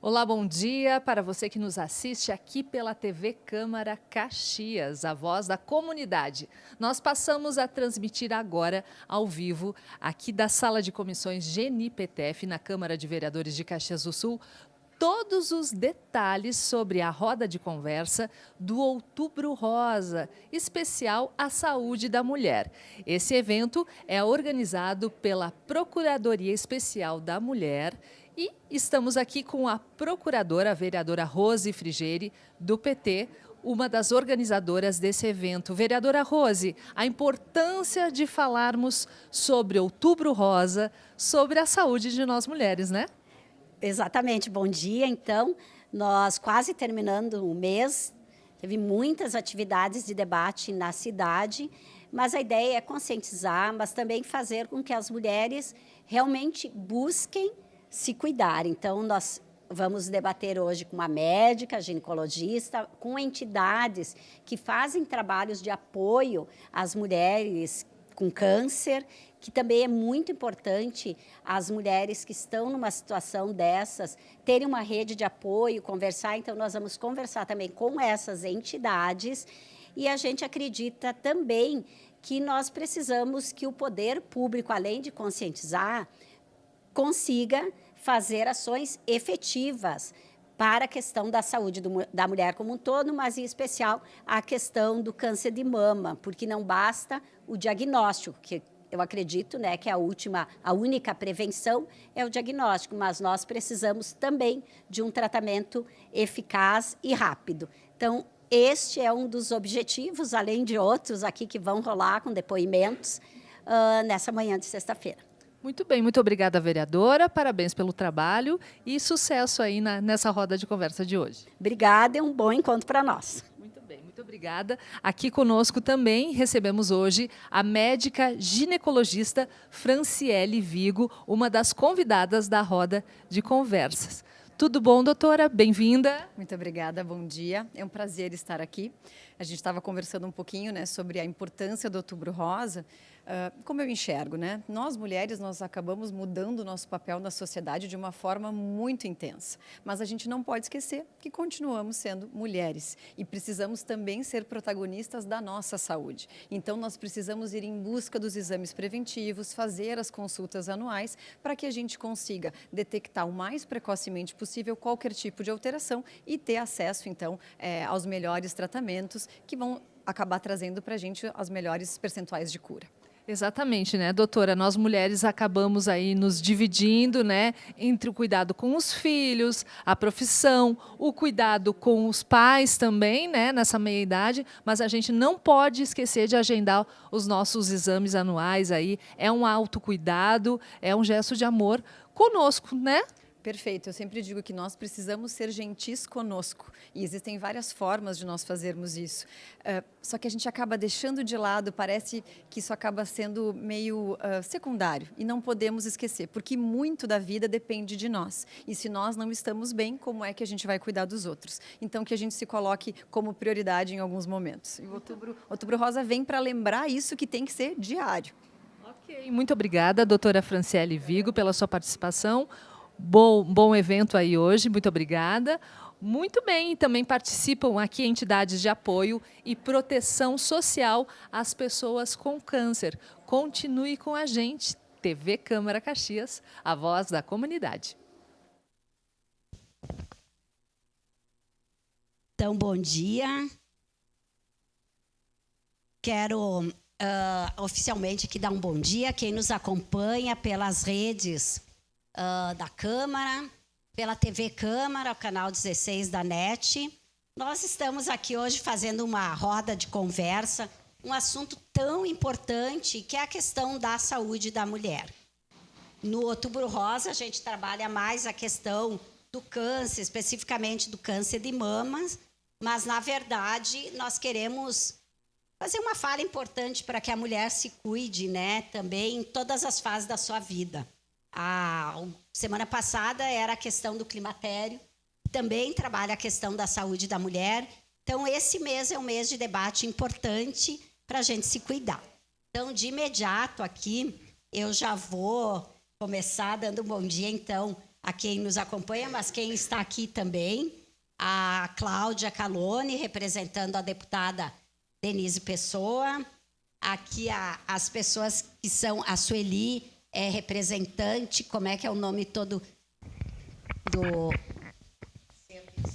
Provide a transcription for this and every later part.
Olá, bom dia para você que nos assiste aqui pela TV Câmara Caxias, a voz da comunidade. Nós passamos a transmitir agora, ao vivo, aqui da Sala de Comissões GNIPTF, na Câmara de Vereadores de Caxias do Sul, todos os detalhes sobre a roda de conversa do Outubro Rosa, especial à saúde da mulher. Esse evento é organizado pela Procuradoria Especial da Mulher e estamos aqui com a procuradora, a vereadora Rose Frigeri, do PT, uma das organizadoras desse evento. Vereadora Rose, a importância de falarmos sobre Outubro Rosa, sobre a saúde de nós mulheres, né? Exatamente, bom dia. Então, nós quase terminando o mês, teve muitas atividades de debate na cidade, mas a ideia é conscientizar, mas também fazer com que as mulheres realmente busquem se cuidar. Então, nós vamos debater hoje com uma médica, ginecologista, com entidades que fazem trabalhos de apoio às mulheres com câncer, que também é muito importante as mulheres que estão numa situação dessas terem uma rede de apoio, conversar. Então, nós vamos conversar também com essas entidades e a gente acredita também que nós precisamos que o poder público, além de conscientizar, consiga fazer ações efetivas para a questão da saúde da mulher como um todo, mas em especial a questão do câncer de mama, porque não basta o diagnóstico, que eu acredito, né, que a única prevenção é o diagnóstico, mas nós precisamos também de um tratamento eficaz e rápido. Então, este é um dos objetivos, além de outros aqui que vão rolar com depoimentos nessa manhã de sexta-feira. Muito bem, muito obrigada, vereadora. Parabéns pelo trabalho e sucesso aí nessa roda de conversa de hoje. Obrigada, é um bom encontro para nós. Muito bem, muito obrigada. Aqui conosco também recebemos hoje a médica ginecologista Franciele Vigo, uma das convidadas da roda de conversas. Tudo bom, doutora? Bem-vinda. Muito obrigada, bom dia. É um prazer estar aqui. A gente estava conversando um pouquinho, né, sobre a importância do Outubro Rosa. Como eu enxergo, né? Nós mulheres, nós acabamos mudando o nosso papel na sociedade de uma forma muito intensa. Mas a gente não pode esquecer que continuamos sendo mulheres e precisamos também ser protagonistas da nossa saúde. Então, nós precisamos ir em busca dos exames preventivos, fazer as consultas anuais para que a gente consiga detectar o mais precocemente possível qualquer tipo de alteração e ter acesso, então, aos melhores tratamentos que vão acabar trazendo para a gente as melhores percentuais de cura. Exatamente, né, doutora? Nós mulheres acabamos aí nos dividindo, né, entre o cuidado com os filhos, a profissão, o cuidado com os pais também, né, nessa meia-idade, mas a gente não pode esquecer de agendar os nossos exames anuais aí. É um autocuidado, é um gesto de amor conosco, né? Perfeito, eu sempre digo que nós precisamos ser gentis conosco e existem várias formas de nós fazermos isso, só que a gente acaba deixando de lado, parece que isso acaba sendo meio secundário e não podemos esquecer, porque muito da vida depende de nós e se nós não estamos bem, como é que a gente vai cuidar dos outros? Então que a gente se coloque como prioridade em alguns momentos. E o Outubro Rosa vem para lembrar isso que tem que ser diário. Ok, muito obrigada, doutora Franciele Vigo, pela sua participação. Bom evento aí hoje, muito obrigada. Muito bem, também participam aqui entidades de apoio e proteção social às pessoas com câncer. Continue com a gente, TV Câmara Caxias, a voz da comunidade. Então, bom dia. Quero oficialmente aqui dar um bom dia a quem nos acompanha pelas redes da Câmara, pela TV Câmara, o canal 16 da NET. Nós estamos aqui hoje fazendo uma roda de conversa, um assunto tão importante que é a questão da saúde da mulher. No Outubro Rosa, a gente trabalha mais a questão do câncer, especificamente do câncer de mamas, mas, na verdade, nós queremos fazer uma fala importante para que a mulher se cuide, né, também em todas as fases da sua vida. A semana passada era a questão do climatério, também trabalha a questão da saúde da mulher. Então, esse mês é um mês de debate importante para a gente se cuidar. Então, de imediato aqui, eu já vou começar dando um bom dia, então, a quem nos acompanha, mas quem está aqui também, a Cláudia Calone, representando a deputada Denise Pessoa, aqui as pessoas que são, a Sueli é representante, como é que é o nome todo do...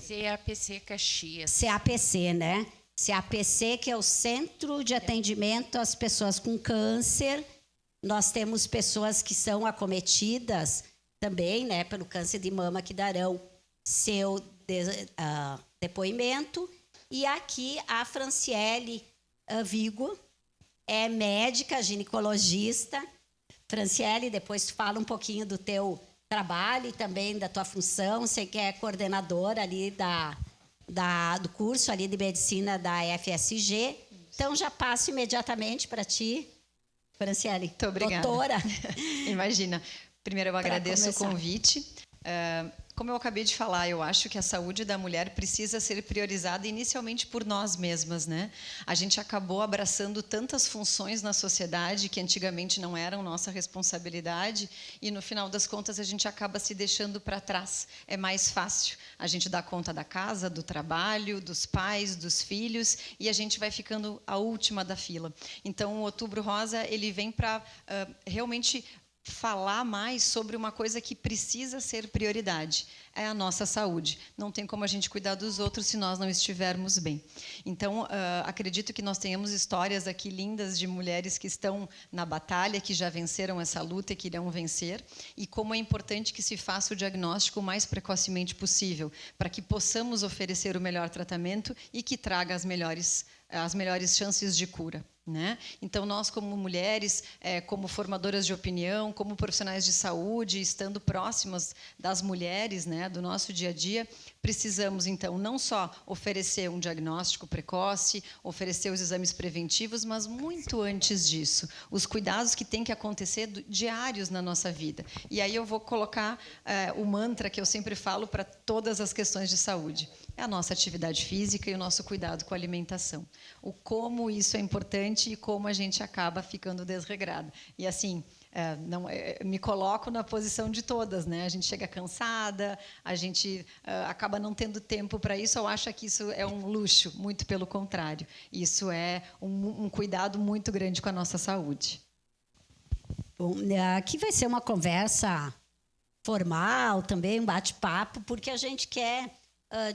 CAPC Caxias. CAPC, né? CAPC, que é o Centro de Atendimento às Pessoas com Câncer. Nós temos pessoas que são acometidas também, né, pelo câncer de mama, que darão seu depoimento. E aqui a Franciele Vigo, é médica, ginecologista. Franciele, depois tu fala um pouquinho do teu trabalho e também da tua função. Você que é coordenadora ali do curso ali de medicina da FSG. Então, já passo imediatamente para ti, Franciele. Muito obrigada. Doutora. Imagina. Primeiro, eu agradeço o começar. convite. Como eu acabei de falar, eu acho que a saúde da mulher precisa ser priorizada inicialmente por nós mesmas, né? A gente acabou abraçando tantas funções na sociedade que antigamente não eram nossa responsabilidade e, no final das contas, a gente acaba se deixando para trás. É mais fácil. A gente dá conta da casa, do trabalho, dos pais, dos filhos e a gente vai ficando a última da fila. Então, o Outubro Rosa, ele vem para realmente falar mais sobre uma coisa que precisa ser prioridade, é a nossa saúde. Não tem como a gente cuidar dos outros se nós não estivermos bem. Então, acredito que nós tenhamos histórias aqui lindas de mulheres que estão na batalha, que já venceram essa luta e que irão vencer, e como é importante que se faça o diagnóstico o mais precocemente possível, para que possamos oferecer o melhor tratamento e que traga as melhores chances de cura. Né? Então, nós, como mulheres, como formadoras de opinião, como profissionais de saúde, estando próximas das mulheres, né, do nosso dia a dia, precisamos, então, não só oferecer um diagnóstico precoce, oferecer os exames preventivos, mas, muito antes disso, os cuidados que têm que acontecer diários na nossa vida. E aí eu vou colocar o mantra que eu sempre falo para todas as questões de saúde. É a nossa atividade física e o nosso cuidado com a alimentação. O como isso é importante e como a gente acaba ficando desregrada. E assim, me coloco na posição de todas, né? A gente chega cansada, a gente acaba não tendo tempo para isso, ou acha que isso é um luxo, muito pelo contrário. Isso é um cuidado muito grande com a nossa saúde. Bom, aqui vai ser uma conversa formal também, um bate-papo, porque a gente quer,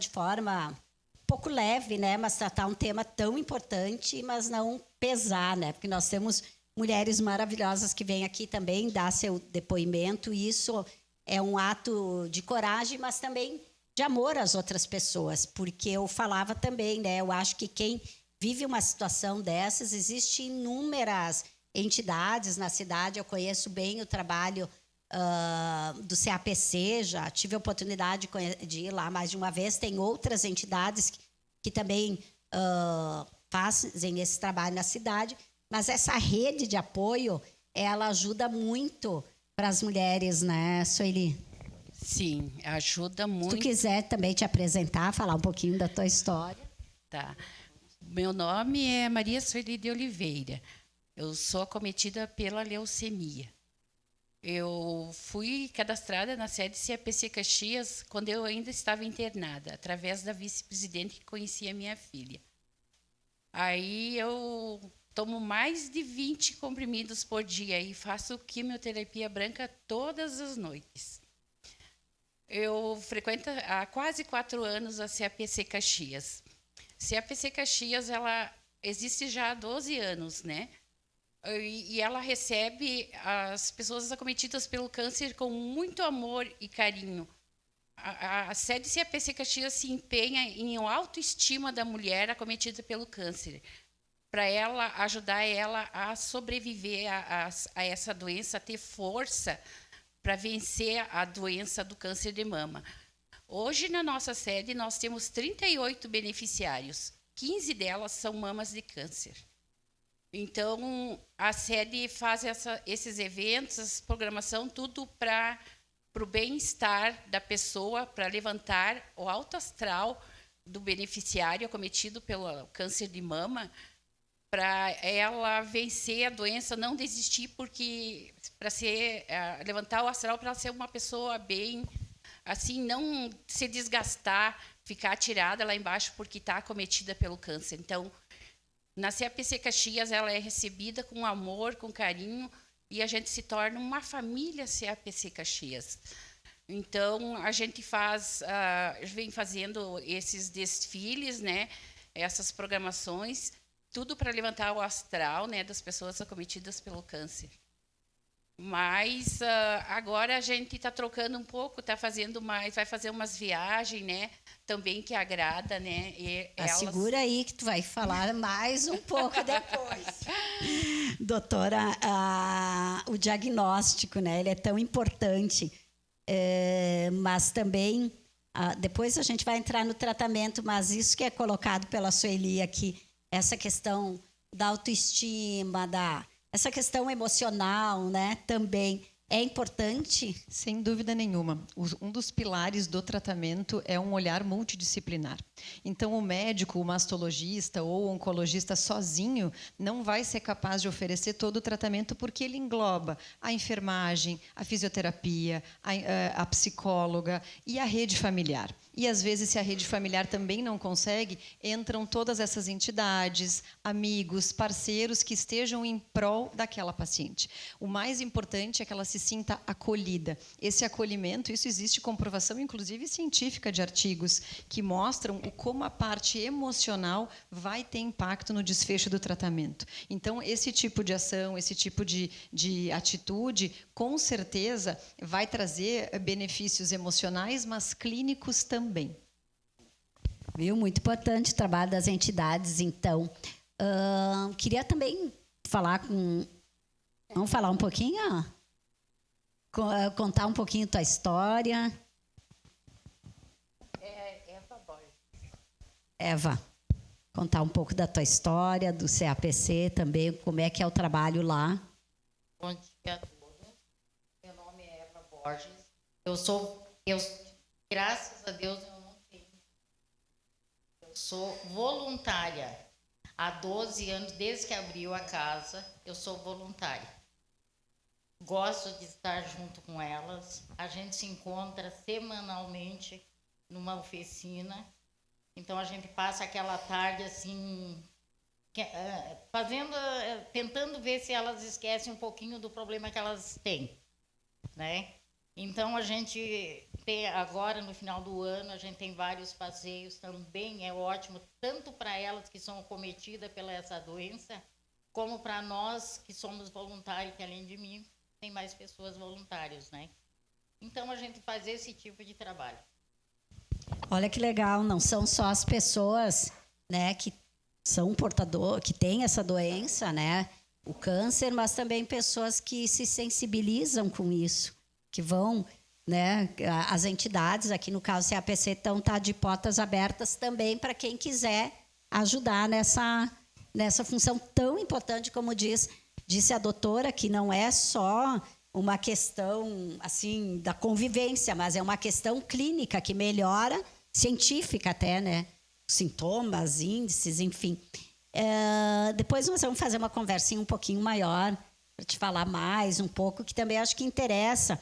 de forma um pouco leve, né, mas tratar um tema tão importante, mas não pesar, né, porque nós temos mulheres maravilhosas que vêm aqui também dar seu depoimento, e isso é um ato de coragem, mas também de amor às outras pessoas, porque eu falava também, né, eu acho que quem vive uma situação dessas, existem inúmeras entidades na cidade, eu conheço bem o trabalho do CAPC, já tive a oportunidade de ir lá mais de uma vez. Tem outras entidades que também fazem esse trabalho na cidade, mas essa rede de apoio, ela ajuda muito para as mulheres, né, Sueli? Sim, ajuda muito. Se tu quiser também te apresentar, falar um pouquinho da tua história. Tá. Meu nome é Maria Sueli de Oliveira. Eu sou acometida pela leucemia. Eu fui cadastrada na sede CAPC Caxias quando eu ainda estava internada, através da vice-presidente que conhecia minha filha. Aí eu tomo mais de 20 comprimidos por dia e faço quimioterapia branca todas as noites. Eu frequento há quase 4 anos a CAPC Caxias. CAPC Caxias, ela existe já há 12 anos, né? E ela recebe as pessoas acometidas pelo câncer com muito amor e carinho. A sede CAPC Caxias se empenha em autoestima da mulher acometida pelo câncer, para ela ajudar ela a sobreviver a essa doença, a ter força para vencer a doença do câncer de mama. Hoje, na nossa sede, nós temos 38 beneficiários. 15 delas são mamas de câncer. Então, a sede faz esses eventos, essa programação, tudo para o bem-estar da pessoa, para levantar o alto astral do beneficiário acometido pelo câncer de mama, para ela vencer a doença, não desistir, porque para levantar o astral, para ela ser uma pessoa bem assim, não se desgastar, ficar tirada lá embaixo porque está acometida pelo câncer. Então, na CAPC Caxias, ela é recebida com amor, com carinho, e a gente se torna uma família CAPC Caxias. Então, a gente vem fazendo esses desfiles, né, essas programações, tudo para levantar o astral, né, das pessoas acometidas pelo câncer. Mas agora a gente está trocando um pouco, está fazendo mais, vai fazer umas viagens, né? Também que agrada, né? Segura aí que tu vai falar mais um pouco depois. Doutora, o diagnóstico, né? Ele é tão importante, mas também depois a gente vai entrar no tratamento, mas isso que é colocado pela Sueli aqui, essa questão da autoestima, essa questão emocional, né, também é importante? Sem dúvida nenhuma. Um dos pilares do tratamento é um olhar multidisciplinar. Então, o médico, o mastologista ou o oncologista sozinho não vai ser capaz de oferecer todo o tratamento porque ele engloba a enfermagem, a fisioterapia, a psicóloga e a rede familiar. E, às vezes, se a rede familiar também não consegue, entram todas essas entidades, amigos, parceiros que estejam em prol daquela paciente. O mais importante é que ela se sinta acolhida. Esse acolhimento, isso existe comprovação, inclusive científica, de artigos que mostram como a parte emocional vai ter impacto no desfecho do tratamento. Então, esse tipo de ação, esse tipo de atitude, com certeza, vai trazer benefícios emocionais, mas clínicos também. Viu? Muito importante o trabalho das entidades, então. Queria também falar com... Vamos falar um pouquinho? Contar um pouquinho tua história. Eva Borges. Eva, contar um pouco da tua história, do CAPC também, como é que é o trabalho lá. Bom dia a todos. Meu nome é Eva Borges. Graças a Deus, eu não tenho. Eu sou voluntária. Há 12 anos, desde que abriu a casa, eu sou voluntária. Gosto de estar junto com elas. A gente se encontra semanalmente numa oficina. Então, a gente passa aquela tarde assim, tentando ver se elas esquecem um pouquinho do problema que elas têm, né? Então, a gente tem, agora, no final do ano, a gente tem vários passeios, também é ótimo, tanto para elas que são acometidas pela essa doença, como para nós que somos voluntários, que além de mim, tem mais pessoas voluntárias, né? Então, a gente faz esse tipo de trabalho. Olha que legal, não são só as pessoas, né, que são que têm essa doença, né, o câncer, mas também pessoas que se sensibilizam com isso, que vão, né, as entidades, aqui no caso CAPC, tá de portas abertas também para quem quiser ajudar nessa função tão importante, como disse a doutora, que não é só uma questão assim da convivência, mas é uma questão clínica que melhora, científica até, né? Sintomas, índices, enfim. Depois nós vamos fazer uma conversinha um pouquinho maior para te falar mais um pouco, que também acho que interessa.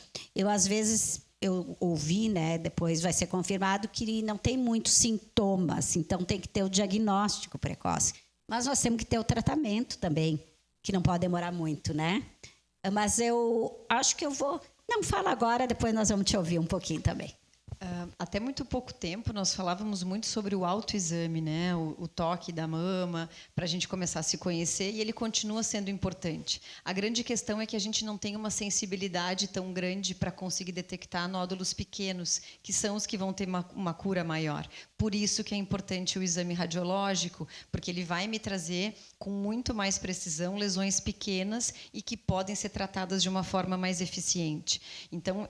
Às vezes eu ouvi, né? Depois vai ser confirmado que não tem muitos sintomas, então tem que ter o diagnóstico precoce. Mas nós temos que ter o tratamento também, que não pode demorar muito, né? Mas eu acho que eu vou... Não, fala agora, depois nós vamos te ouvir um pouquinho também. Até muito pouco tempo, nós falávamos muito sobre o autoexame, né? O toque da mama, para a gente começar a se conhecer, e ele continua sendo importante. A grande questão é que a gente não tem uma sensibilidade tão grande para conseguir detectar nódulos pequenos, que são os que vão ter uma cura maior. Por isso que é importante o exame radiológico, porque ele vai me trazer com muito mais precisão lesões pequenas e que podem ser tratadas de uma forma mais eficiente. Então,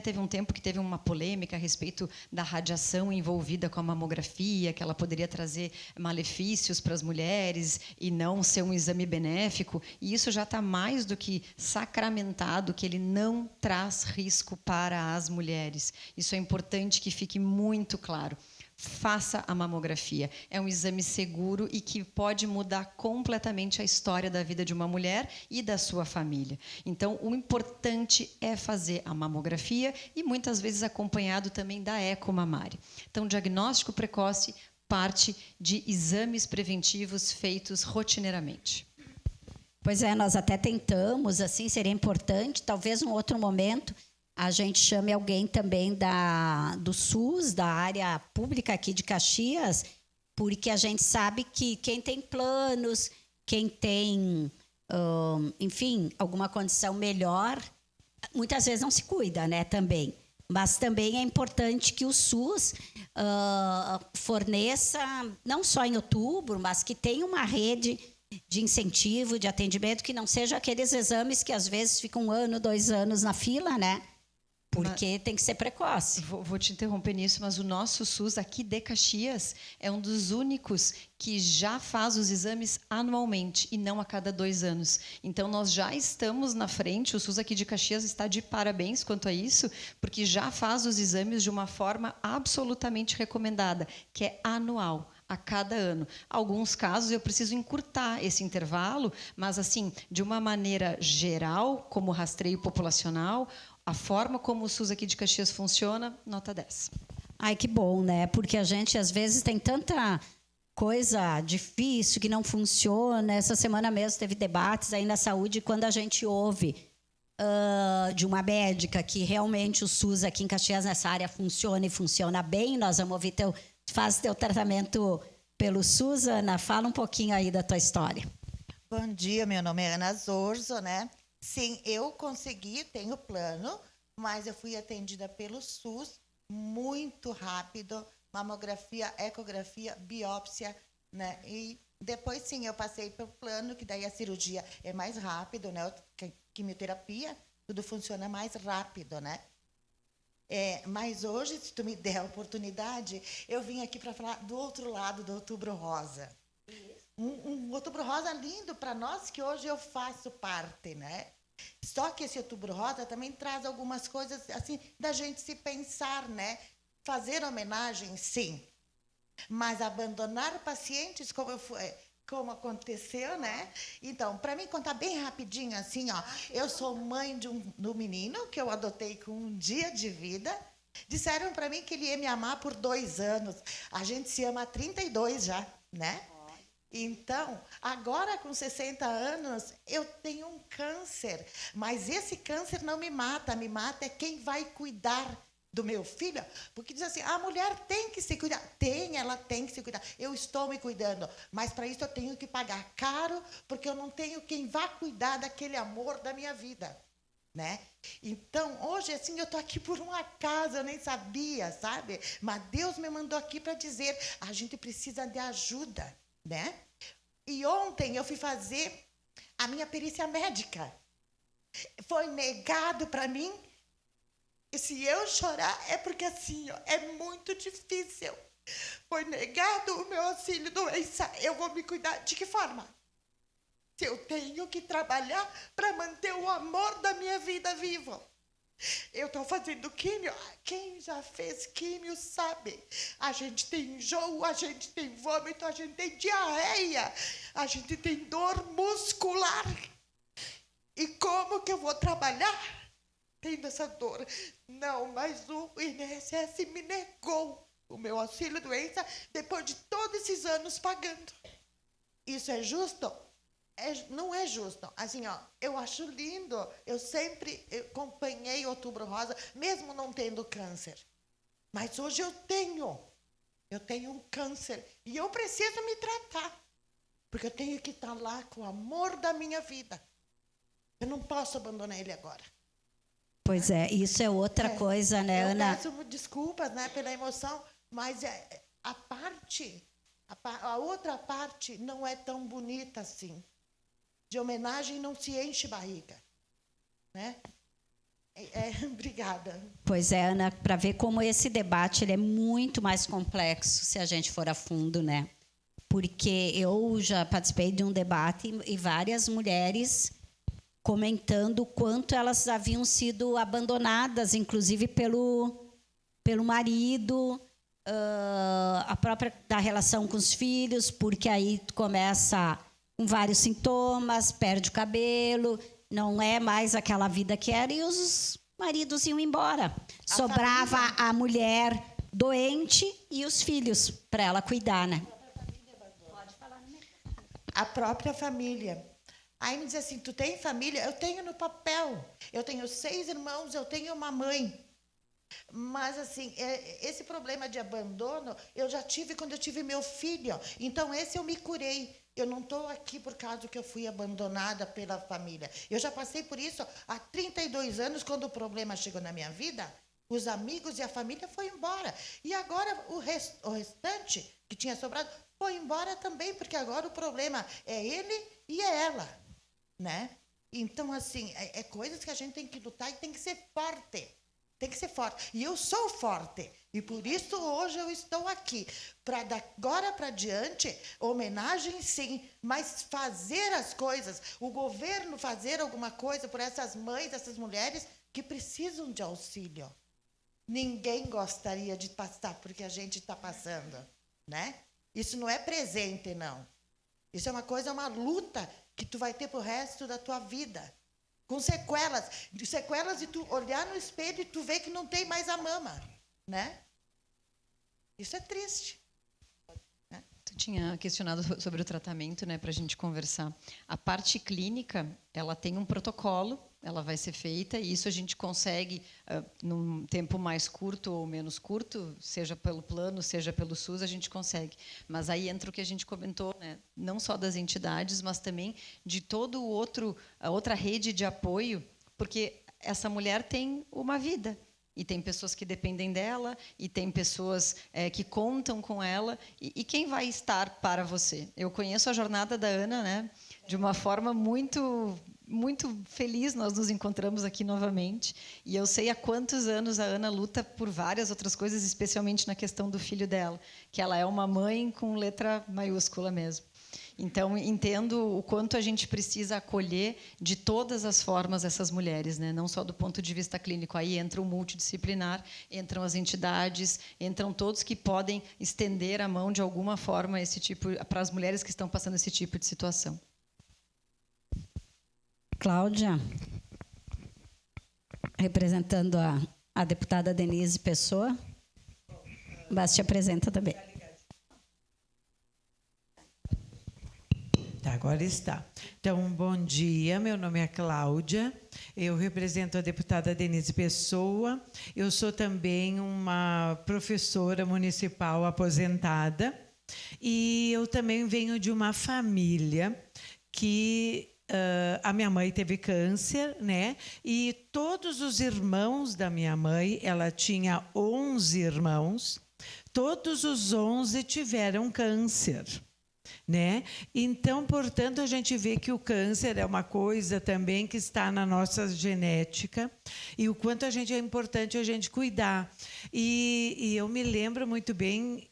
teve um tempo que teve uma polêmica a respeito da radiação envolvida com a mamografia, que ela poderia trazer malefícios para as mulheres e não ser um exame benéfico, e isso já está mais do que sacramentado, que ele não traz risco para as mulheres. Isso é importante que fique muito claro. faça a mamografia. É um exame seguro e que pode mudar completamente a história da vida de uma mulher e da sua família. Então, o importante é fazer a mamografia e muitas vezes acompanhado também da eco mamária. Então, diagnóstico precoce parte de exames preventivos feitos rotineiramente. Pois é, nós até tentamos, assim, seria importante, talvez um outro momento, a gente chame alguém também do SUS, da área pública aqui de Caxias, porque a gente sabe que quem tem planos, quem tem, enfim, alguma condição melhor, muitas vezes não se cuida, né, também. Mas também é importante que o SUS forneça, não só em outubro, mas que tenha uma rede de incentivo, de atendimento, que não seja aqueles exames que às vezes ficam 1 ano, 2 anos na fila, né? Porque tem que ser precoce. Vou te interromper nisso, mas o nosso SUS aqui de Caxias é um dos únicos que já faz os exames anualmente e não a cada 2 anos. Então, nós já estamos na frente, o SUS aqui de Caxias está de parabéns quanto a isso, porque já faz os exames de uma forma absolutamente recomendada, que é anual, a cada ano. Alguns casos eu preciso encurtar esse intervalo, mas assim, de uma maneira geral, como rastreio populacional, a forma como o SUS aqui de Caxias funciona, nota 10. Ai, que bom, né? Porque a gente, às vezes, tem tanta coisa difícil que não funciona. Essa semana mesmo teve debates aí na saúde, quando a gente ouve de uma médica que realmente o SUS aqui em Caxias, nessa área, funciona e funciona bem. Nós vamos ouvir faz teu tratamento pelo SUS. Ana, fala um pouquinho aí da tua história. Bom dia, meu nome é Ana Zorzo, né? Sim, eu consegui, tenho plano, mas eu fui atendida pelo SUS muito rápido, mamografia, ecografia, biópsia, né? E depois, sim, eu passei pelo plano, que daí a cirurgia é mais rápido, né? Quimioterapia, tudo funciona mais rápido, né? Mas hoje, se tu me der a oportunidade, eu vim aqui para falar do outro lado do Outubro Rosa. Um Outubro Rosa lindo para nós, que hoje eu faço parte, né? Só que esse Outubro Rosa também traz algumas coisas assim da gente se pensar, né? Fazer homenagem, sim, mas abandonar pacientes como aconteceu, né? Então, para mim contar bem rapidinho assim, ó, eu sou mãe do menino que eu adotei com 1 dia de vida. Disseram para mim que ele ia me amar por 2 anos. A gente se ama há 32 já, né? Então, agora com 60 anos, eu tenho um câncer, mas esse câncer não me mata é quem vai cuidar do meu filho, porque diz assim, a mulher tem que se cuidar. Ela tem que se cuidar. Eu estou me cuidando, mas para isso eu tenho que pagar caro, porque eu não tenho quem vá cuidar daquele amor da minha vida, né? Então, hoje, assim, eu estou aqui por um acaso, eu nem sabia, sabe? Mas Deus me mandou aqui para dizer, a gente precisa de ajuda, né? E ontem eu fui fazer a minha perícia médica. Foi negado para mim. E se eu chorar, é porque assim, ó, é muito difícil. Foi negado o meu auxílio doença. Eu vou me cuidar de que forma? Se eu tenho que trabalhar para manter o amor da minha vida vivo. Eu estou fazendo químio. Quem já fez químio sabe. A gente tem enjoo, a gente tem vômito, a gente tem diarreia, a gente tem dor muscular. E como que eu vou trabalhar tendo essa dor? Não, mas o INSS me negou o meu auxílio-doença depois de todos esses anos pagando. Isso é justo? Não é justo. Assim, ó, eu acho lindo. Eu sempre acompanhei Outubro Rosa, mesmo não tendo câncer. Mas hoje eu tenho um câncer e eu preciso me tratar, porque eu tenho que estar lá com o amor da minha vida. Eu não posso abandonar ele agora. Pois é, isso é outra coisa, né, Ana? Eu peço desculpas, né, pela emoção, mas a outra parte não é tão bonita assim. De homenagem não se enche barriga, né? Obrigada. Pois é, Ana, para ver como esse debate ele é muito mais complexo se a gente for a fundo, né? Porque eu já participei de um debate e várias mulheres comentando o quanto elas haviam sido abandonadas, inclusive pelo marido, a própria da relação com os filhos, porque aí tu começa com vários sintomas, perde o cabelo, não é mais aquela vida que era, e os maridos iam embora. Sobrava a mulher doente e os filhos para ela cuidar, né? A própria família. Aí me diz assim, tu tem família? Eu tenho no papel. Eu tenho 6 irmãos, eu tenho uma mãe. Mas, assim, esse problema de abandono, eu já tive quando eu tive meu filho. Então, esse eu me curei. Eu não estou aqui por causa que eu fui abandonada pela família. Eu já passei por isso há 32 anos, quando o problema chegou na minha vida, os amigos e a família foram embora. E agora o restante que tinha sobrado foi embora também, porque agora o problema é ele e é ela, né? Então, assim, é coisas que a gente tem que lutar e tem que ser forte. Tem que ser forte. E eu sou forte. E por isso hoje eu estou aqui. Para da agora para diante, homenagem sim, mas fazer as coisas, o governo fazer alguma coisa por essas mães, essas mulheres que precisam de auxílio. Ninguém gostaria de passar porque a gente está passando, né? Isso não é presente, não. Isso é uma coisa, uma luta que tu vai ter pro resto da tua vida. Com sequelas de tu olhar no espelho e tu ver que não tem mais a mama, né? Isso é triste. Tu tinha questionado sobre o tratamento, né, para a gente conversar. A parte clínica, ela tem um protocolo, ela vai ser feita, e isso a gente consegue, num tempo mais curto ou menos curto, seja pelo plano, seja pelo SUS, a gente consegue. Mas aí entra o que a gente comentou, né, não só das entidades, mas também de todo a outra rede de apoio, porque essa mulher tem uma vida. E tem pessoas que dependem dela, e tem pessoas que contam com ela. E quem vai estar para você? Eu conheço a jornada da Ana, né, de uma forma muito feliz. Nós nos encontramos aqui novamente. E eu sei há quantos anos a Ana luta por várias outras coisas, especialmente na questão do filho dela, que ela é uma mãe com letra maiúscula mesmo. Então, entendo o quanto a gente precisa acolher de todas as formas essas mulheres, né? Não só do ponto de vista clínico. Aí entra o multidisciplinar, entram as entidades, entram todos que podem estender a mão de alguma forma para as mulheres que estão passando esse tipo de situação. Cláudia, representando a deputada Denise Pessoa, mas te apresenta também. Tá, agora está. Então, bom dia, meu nome é Cláudia, eu represento a deputada Denise Pessoa, eu sou também uma professora municipal aposentada e eu também venho de uma família que a minha mãe teve câncer, né? E todos os irmãos da minha mãe, ela tinha 11 irmãos, todos os 11 tiveram câncer, né? Então, portanto, a gente vê que o câncer é uma coisa também que está na nossa genética e o quanto é importante a gente cuidar. E eu me lembro muito bem,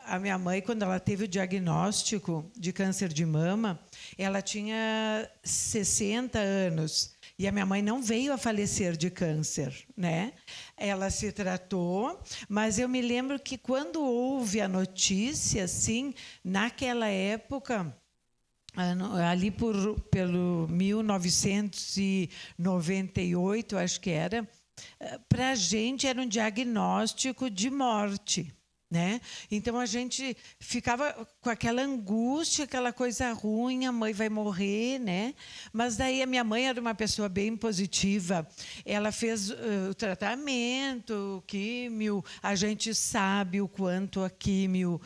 a minha mãe, quando ela teve o diagnóstico de câncer de mama, ela tinha 60 anos. E a minha mãe não veio a falecer de câncer, né? Ela se tratou, mas eu me lembro que quando houve a notícia, assim, naquela época, ali pelo 1998, acho que era, para a gente era um diagnóstico de morte, né? Então a gente ficava com aquela angústia, aquela coisa ruim, a mãe vai morrer, né? Mas daí a minha mãe era uma pessoa bem positiva, ela fez o tratamento, químio, a gente sabe o quanto a químio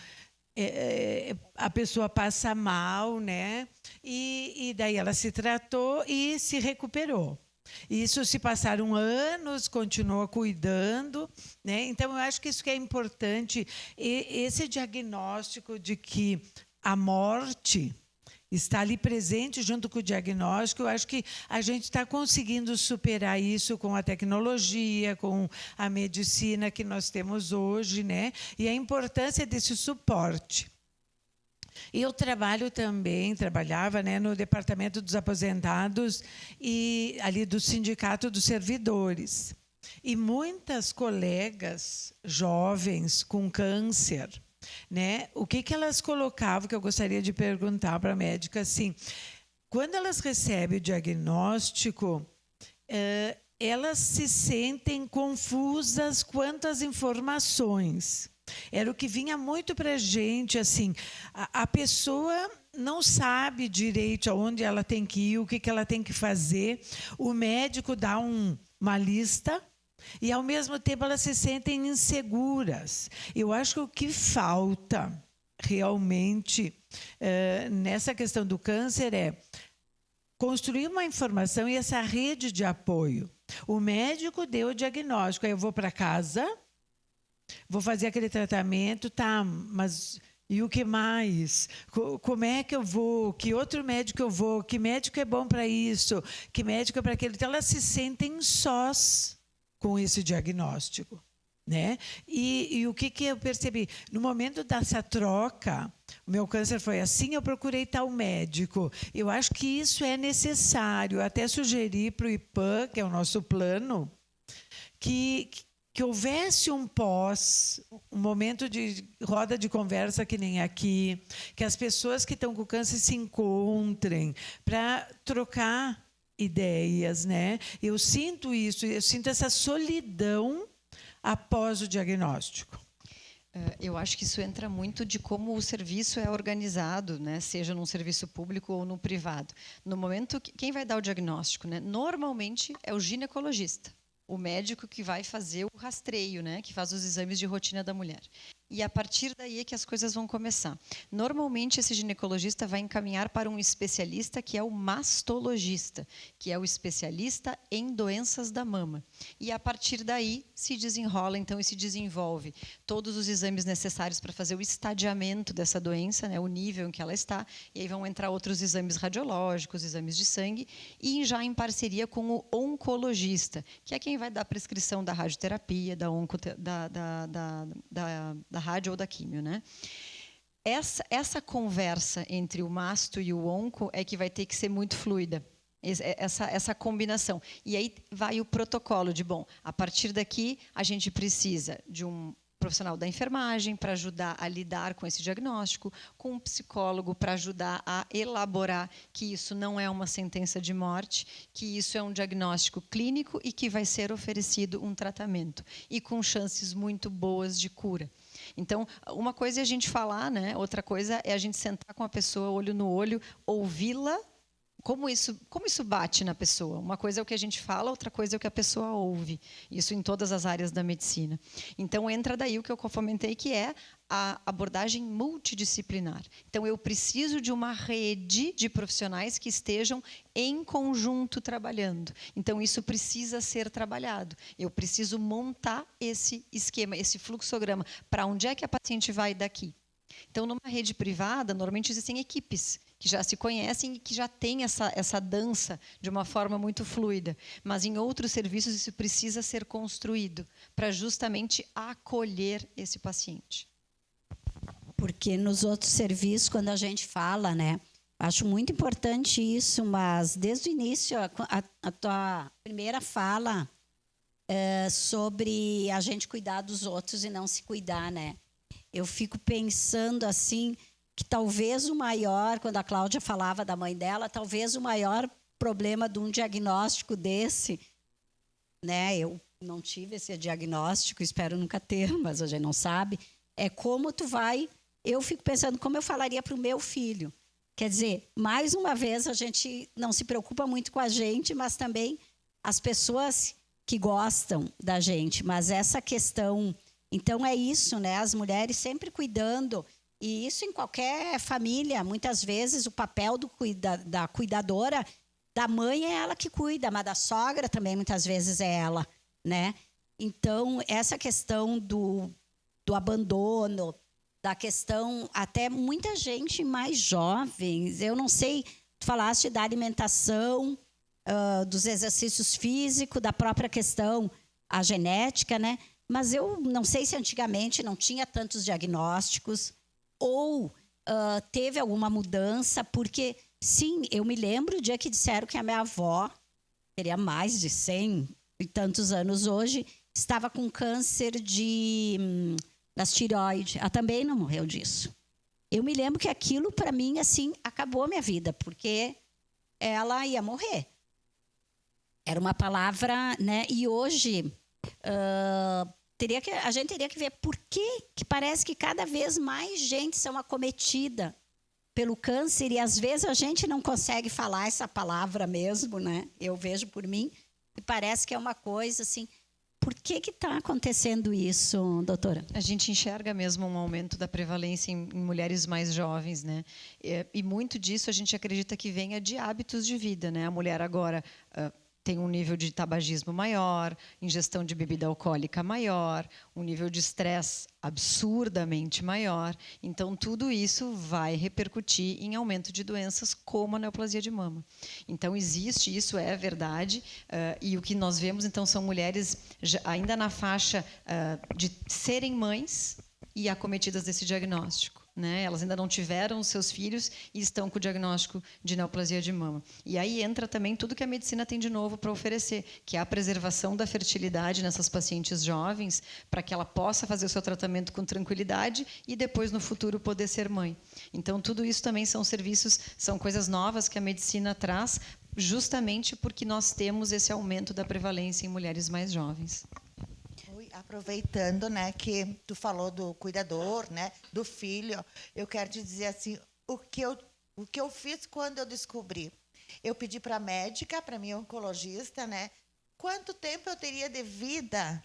a pessoa passa mal, né? E daí ela se tratou e se recuperou. Isso se passaram anos, continua cuidando, né? Então, eu acho que isso que é importante, esse diagnóstico de que a morte está ali presente junto com o diagnóstico, eu acho que a gente está conseguindo superar isso com a tecnologia, com a medicina que nós temos hoje, né? E a importância desse suporte. Eu trabalhava, né, no Departamento dos Aposentados e ali do Sindicato dos Servidores. E muitas colegas jovens com câncer, né? O que elas colocavam, que eu gostaria de perguntar para a médica, assim, quando elas recebem o diagnóstico, elas se sentem confusas quanto às informações. Era o que vinha muito para a gente, assim, a pessoa não sabe direito aonde ela tem que ir, o que ela tem que fazer, o médico dá uma lista e, ao mesmo tempo, elas se sentem inseguras. Eu acho que o que falta realmente nessa questão do câncer é construir uma informação e essa rede de apoio. O médico deu o diagnóstico, aí eu vou para casa, vou fazer aquele tratamento, tá, mas e o que mais? Como é que eu vou? Que outro médico eu vou? Que médico é bom para isso? Que médico é para aquilo? Então, elas se sentem sós com esse diagnóstico, né? E o que eu percebi? No momento dessa troca, o meu câncer foi assim, eu procurei tal médico. Eu acho que isso é necessário. Eu até sugeri para o IPAM, que é o nosso plano, que houvesse um um momento de roda de conversa que nem aqui, que as pessoas que estão com câncer se encontrem para trocar ideias, né? Eu sinto isso, eu sinto essa solidão após o diagnóstico. Eu acho que isso entra muito de como o serviço é organizado, né? Seja num serviço público ou no privado. No momento, quem vai dar o diagnóstico, né? Normalmente é o ginecologista, o médico que vai fazer o rastreio, né? Que faz os exames de rotina da mulher. E a partir daí é que as coisas vão começar. Normalmente, esse ginecologista vai encaminhar para um especialista que é o mastologista, que é o especialista em doenças da mama. E a partir daí se desenrola, então, e se desenvolve todos os exames necessários para fazer o estadiamento dessa doença, né, o nível em que ela está, e aí vão entrar outros exames radiológicos, exames de sangue, e já em parceria com o oncologista, que é quem vai dar a prescrição da radioterapia, da rádio ou da químio, né? Essa conversa entre o masto e o onco é que vai ter que ser muito fluida. Essa combinação. E aí vai o protocolo de, bom, a partir daqui a gente precisa de um profissional da enfermagem para ajudar a lidar com esse diagnóstico, com um psicólogo para ajudar a elaborar que isso não é uma sentença de morte, que isso é um diagnóstico clínico e que vai ser oferecido um tratamento, e com chances muito boas de cura. Então, uma coisa é a gente falar, né? Outra coisa é a gente sentar com a pessoa, olho no olho, ouvi-la. Como isso bate na pessoa? Uma coisa é o que a gente fala, outra coisa é o que a pessoa ouve. Isso em todas as áreas da medicina. Então, entra daí o que eu fomentei, que é a abordagem multidisciplinar. Então, eu preciso de uma rede de profissionais que estejam em conjunto trabalhando. Então, isso precisa ser trabalhado. Eu preciso montar esse esquema, esse fluxograma. Para onde é que a paciente vai daqui? Então, numa rede privada, normalmente existem equipes que já se conhecem e que já têm essa dança de uma forma muito fluida. Mas, em outros serviços, isso precisa ser construído para justamente acolher esse paciente. Porque nos outros serviços, quando a gente fala, né, acho muito importante isso, mas desde o início, a tua primeira fala sobre a gente cuidar dos outros e não se cuidar, né? Eu fico pensando assim, que talvez o maior, quando a Cláudia falava da mãe dela, talvez o maior problema de um diagnóstico desse, né? Eu não tive esse diagnóstico, espero nunca ter, mas a gente não sabe, é como tu vai... Eu fico pensando como eu falaria para o meu filho. Quer dizer, mais uma vez, a gente não se preocupa muito com a gente, mas também as pessoas que gostam da gente. Mas essa questão... Então, é isso, né? As mulheres sempre cuidando. E isso em qualquer família. Muitas vezes, o papel da cuidadora, da mãe é ela que cuida, mas da sogra também, muitas vezes, é ela, né? Então, essa questão do abandono, da questão, até muita gente mais jovem, eu não sei, tu falaste da alimentação, dos exercícios físicos, da própria questão, a genética, né? Mas eu não sei se antigamente não tinha tantos diagnósticos ou teve alguma mudança, porque, sim, eu me lembro o dia que disseram que a minha avó teria mais de 100 e tantos anos hoje, estava com câncer das tireoide. Ela também não morreu disso. Eu me lembro que aquilo, para mim, assim, acabou a minha vida, porque ela ia morrer. Era uma palavra, né? E hoje, a gente teria que ver por que parece que cada vez mais gente são acometida pelo câncer e, às vezes, a gente não consegue falar essa palavra mesmo, né? Eu vejo por mim, e parece que é uma coisa, assim... Por que está acontecendo isso, doutora? A gente enxerga mesmo um aumento da prevalência em mulheres mais jovens, né? E muito disso a gente acredita que venha de hábitos de vida, né? A mulher agora tem um nível de tabagismo maior, ingestão de bebida alcoólica maior, um nível de estresse absurdamente maior. Então, tudo isso vai repercutir em aumento de doenças como a neoplasia de mama. Então, existe, isso é verdade, e o que nós vemos, então, são mulheres ainda na faixa de serem mães e acometidas desse diagnóstico. Né? Elas ainda não tiveram os seus filhos e estão com o diagnóstico de neoplasia de mama. E aí entra também tudo que a medicina tem de novo para oferecer, que é a preservação da fertilidade nessas pacientes jovens, para que ela possa fazer o seu tratamento com tranquilidade e depois, no futuro, poder ser mãe. Então, tudo isso também são serviços, são coisas novas que a medicina traz, justamente porque nós temos esse aumento da prevalência em mulheres mais jovens. Aproveitando, né, que tu falou do cuidador, né, do filho, eu quero te dizer assim, o que eu fiz quando eu descobri. Eu pedi para a médica, para minha oncologista, né, quanto tempo eu teria de vida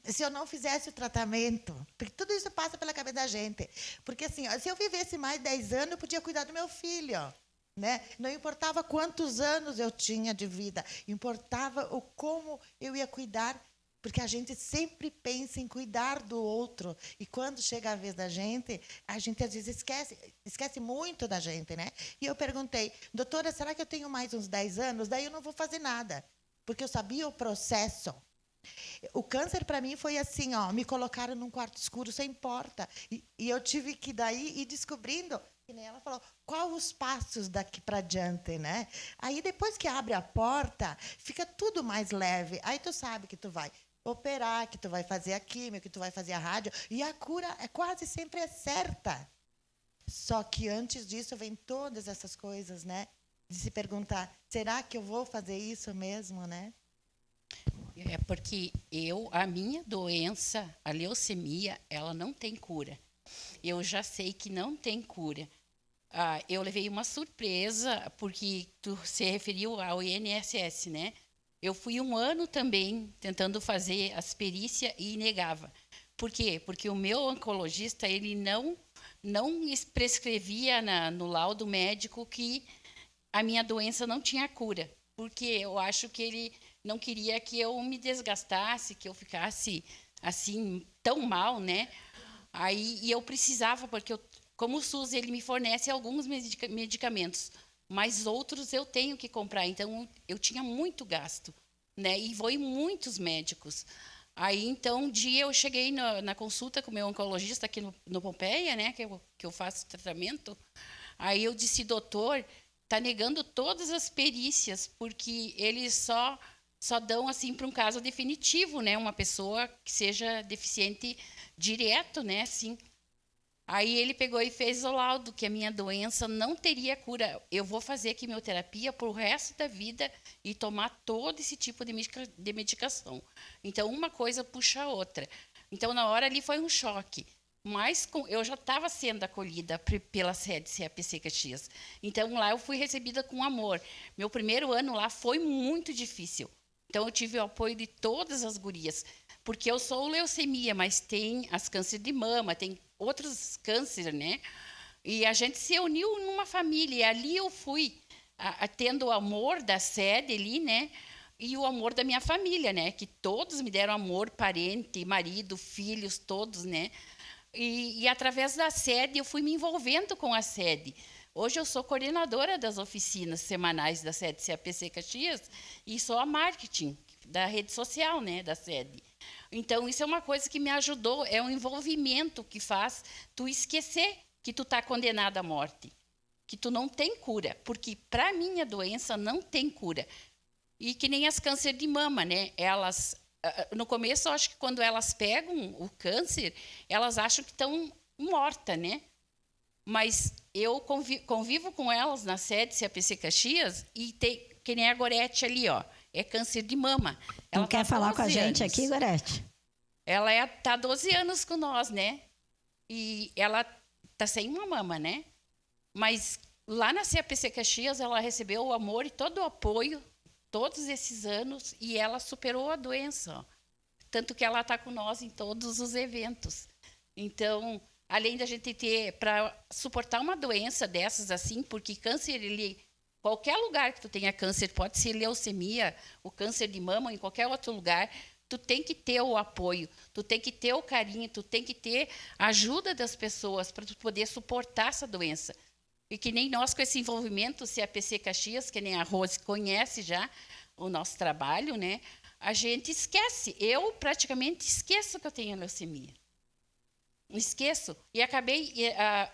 se eu não fizesse o tratamento. Porque tudo isso passa pela cabeça da gente. Porque assim, se eu vivesse mais 10 anos, eu podia cuidar do meu filho. Né? Não importava quantos anos eu tinha de vida, importava o como eu ia cuidar. Porque a gente sempre pensa em cuidar do outro. E quando chega a vez da gente, a gente às vezes esquece muito da gente, né? E eu perguntei, doutora, será que eu tenho mais uns 10 anos? Daí eu não vou fazer nada. Porque eu sabia o processo. O câncer, para mim, foi assim, ó, me colocaram num quarto escuro sem porta. E eu tive que daí ir descobrindo, que nem ela falou, qual os passos daqui para diante, né? Aí, depois que abre a porta, fica tudo mais leve. Aí tu sabe que tu vai operar, que tu vai fazer a químio, que tu vai fazer a rádio, e a cura quase sempre é certa. Só que antes disso vem todas essas coisas, né? De se perguntar, será que eu vou fazer isso mesmo, né? É porque a minha doença, a leucemia, ela não tem cura. Eu já sei que não tem cura. Eu levei uma surpresa, porque tu se referiu ao INSS, né? Eu fui 1 ano também tentando fazer as perícias e negava. Por quê? Porque o meu oncologista, ele não prescrevia no laudo médico que a minha doença não tinha cura. Porque eu acho que ele não queria que eu me desgastasse, que eu ficasse assim tão mal, né? E eu precisava, porque como o SUS ele me fornece alguns medicamentos, mas outros eu tenho que comprar. Então, eu tinha muito gasto, né? E vou em muitos médicos. Aí, então, um dia eu cheguei na consulta com o meu oncologista aqui no Pompeia, né? Que eu faço tratamento. Aí eu disse, doutor, está negando todas as perícias, porque eles só dão assim para um caso definitivo, né? Uma pessoa que seja deficiente direto, né? Assim. Aí ele pegou e fez o laudo que a minha doença não teria cura. Eu vou fazer quimioterapia para o resto da vida e tomar todo esse tipo de medicação. Então, uma coisa puxa a outra. Então, na hora ali foi um choque. Mas eu já estava sendo acolhida pela sede CAPC Caxias. Então, lá eu fui recebida com amor. Meu primeiro ano lá foi muito difícil. Então, eu tive o apoio de todas as gurias. Porque eu sou leucemia, mas tem as câncer de mama, tem outros cânceres, né? E a gente se uniu numa família. E ali eu fui tendo o amor da sede ali, né? E o amor da minha família, né? Que todos me deram amor, parente, marido, filhos, todos, né? E através da sede eu fui me envolvendo com a sede. Hoje eu sou coordenadora das oficinas semanais da sede CAPC Caxias e sou a marketing da rede social, né, da sede. Então, isso é uma coisa que me ajudou, é um envolvimento que faz tu esquecer que tu está condenada à morte, que tu não tem cura, porque para minha doença não tem cura. E que nem as câncer de mama, né? Elas, no começo, eu acho que quando elas pegam o câncer, elas acham que estão mortas, né? Mas eu convivo com elas na sede CAPC Caxias e tem, que nem a Gorete ali, ó, é câncer de mama. Ela quer falar com a gente anos. aqui, Gorete? Ela está 12 anos com nós, né? E ela está sem uma mama, né? Mas lá na CAPC Caxias, ela recebeu o amor e todo o apoio todos esses anos e ela superou a doença. Ó. Tanto que ela está com nós em todos os eventos. Então, além da gente ter, para suportar uma doença dessas assim, porque câncer, qualquer lugar que tu tenha câncer, pode ser leucemia, o câncer de mama, ou em qualquer outro lugar, tu tem que ter o apoio, tu tem que ter o carinho, tu tem que ter a ajuda das pessoas para tu poder suportar essa doença. E que nem nós com esse envolvimento, CAPC Caxias, que nem a Rose conhece já o nosso trabalho, né? A gente esquece. Eu praticamente esqueço que eu tenho leucemia. Esqueço. E acabei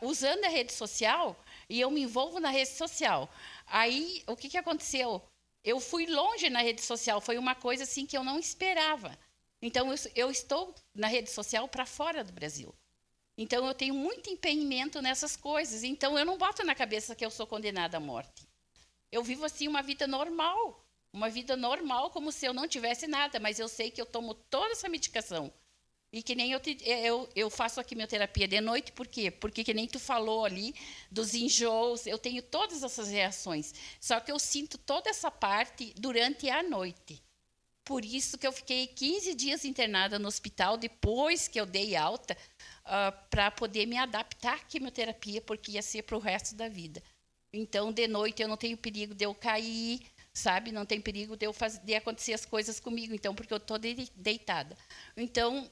usando a rede social e eu me envolvo na rede social. Aí, o que aconteceu? Eu fui longe na rede social. Foi uma coisa assim que eu não esperava. Então, eu estou na rede social para fora do Brasil. Então, eu tenho muito empenhamento nessas coisas. Então, eu não boto na cabeça que eu sou condenada à morte. Eu vivo assim uma vida normal como se eu não tivesse nada, mas eu sei que eu tomo toda essa medicação. E que nem eu faço a quimioterapia de noite, por quê? Porque que nem tu falou ali dos enjoos, eu tenho todas essas reações. Só que eu sinto toda essa parte durante a noite. Por isso que eu fiquei 15 dias internada no hospital, depois que eu dei alta, para poder me adaptar à quimioterapia, porque ia ser para o resto da vida. Então, de noite, eu não tenho perigo de eu cair, sabe? Não tem perigo de acontecer as coisas comigo, então, porque eu estou deitada. Então,